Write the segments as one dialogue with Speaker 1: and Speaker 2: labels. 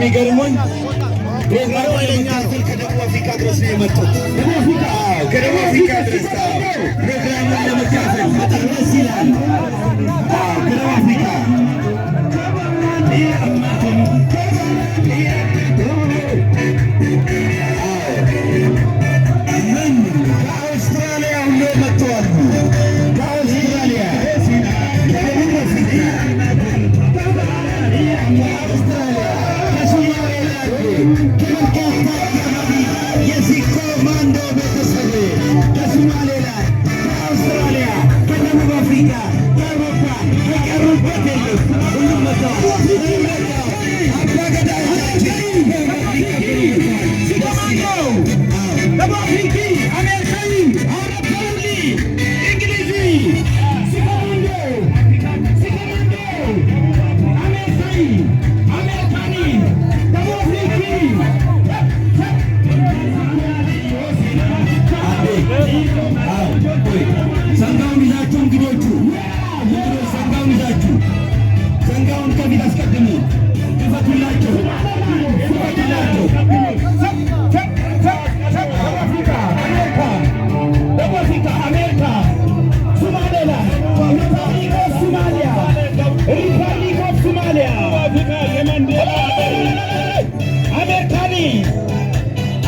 Speaker 1: የሚገርሙን ፕሮግራሙ ለመካፈል ከደቡብ አፍሪካ ድረስ ነው የመጡት። ከደቡብ አፍሪካ ድረስ ፕሮግራሙን ለመካፈል በጣም ደስ ይላል። ከደቡብ አፍሪካ ከአውስትራሊያ ሁሉ መጥተዋል። ከአውስትራሊያ የሲኮ ማንዶ ቤተሰብ ከሶማሌላንድ፣ ከአውስትራሊያ፣ ከደቡብ አፍሪካ፣ ከአውሮፓ የቀሩበት የለም። ሁሉም መጥተዋል። ዘንጋውን ይዛችሁ እንግዶቹ ዘንጋውን ይዛችሁ ዘንጋውን ከፊት አስቀድሙ። ክፈቱላቸው፣ ክፈቱላቸው። ደቡብ አፍሪካ፣ አሜሪካ፣ ሶማሌላንድ፣ ሪፐብሊክ ኦፍ ሶማሊያ፣ ሪፐብሊክ ኦፍ ሶማሊያ፣ አሜሪካኒ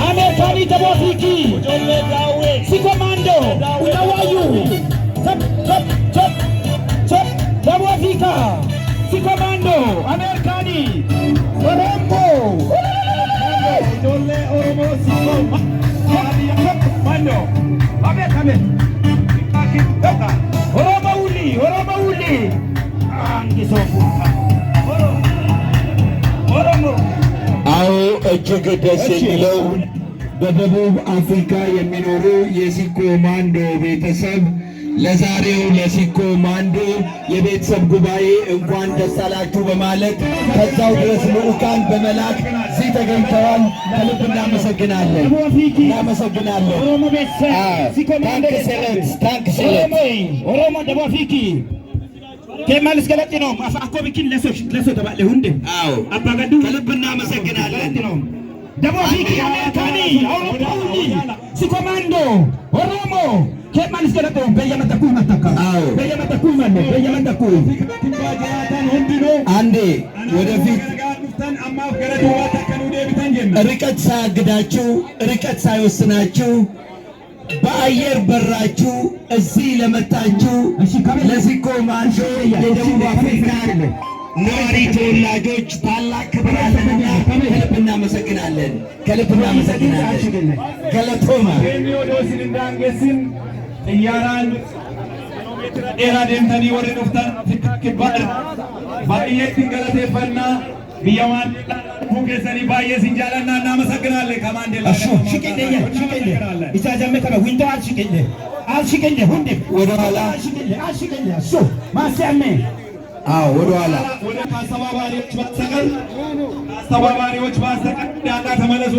Speaker 1: አሜሪካኒ ደቡብ አፍሪኪ ሲኮማንዶ ኡናዋዩ ደቡብ አፍሪካ ሲኮማንዶ አሜሪካኒ ኦሮሞ ጆሌ ኦሮሞ ሲኮማንዶ ኦሮሞ ውሊ ኦሮሞ ውሊ ኦሮሞ። አዎ እጅግ ደስ የሚለው በደቡብ አፍሪካ የሚኖሩ የሲኮ ማንዶ ቤተሰብ ለዛሬው ለሲኮ ማንዶ የቤተሰብ ጉባኤ እንኳን ደስ አላችሁ በማለት ከዛው ድረስ ልዑካን በመላክ እዚህ ተገኝተዋል። ከልብ እናመሰግናለን፣ እናመሰግናለን። ኦሮሞ ደቡብ አፍሪኪ ከማልስ ገለጥ ነው አፋኮብኪን ለሶ ተባለ ሁንዴ አባጋዱ ከልብ እናመሰግናለን። ደቡብ አፍሪካ አሜሪካኒ አውሮፓኒ ሲኮማንዶ ኦሮሞ ከማልስ ገለጥ ነው በየመጠቁ መተካ በየመጠቁ ማለት በየመጠቁ አንዴ ወደፊት ርቀት ሳያግዳችሁ ርቀት ሳይወስናችሁ በአየር በራችሁ እዚህ ለመጣችሁ ለሲኮ ማንዶ የደቡብ አፍሪካ ነዋሪ ተወላጆች ታላቅ ክብር አለንና ከልብ እናመሰግናለን፣ ከልብ እናመሰግናለን። ገለቶማ የሚወዶስን እንዳንገስን ጥያራን ኤራ ደምተኒ ወሬ ዱፍታን ፍክክባር ባየትን ገለቴፈና ቢያማን ሙገሰኒ ባየ ሲንጃለና እናመሰግናለን። ከማንዴላ ሽቅልየ ኢሳጀመ ከበ ዊንዶ አልሽቅልየ ሁንዴ ወደ ኋላ አልሽቅልየ እሱ ማስያሜ ወደ ኋላ አስተባባሪዎች ባስተቀር ዳታ ተመለሱ።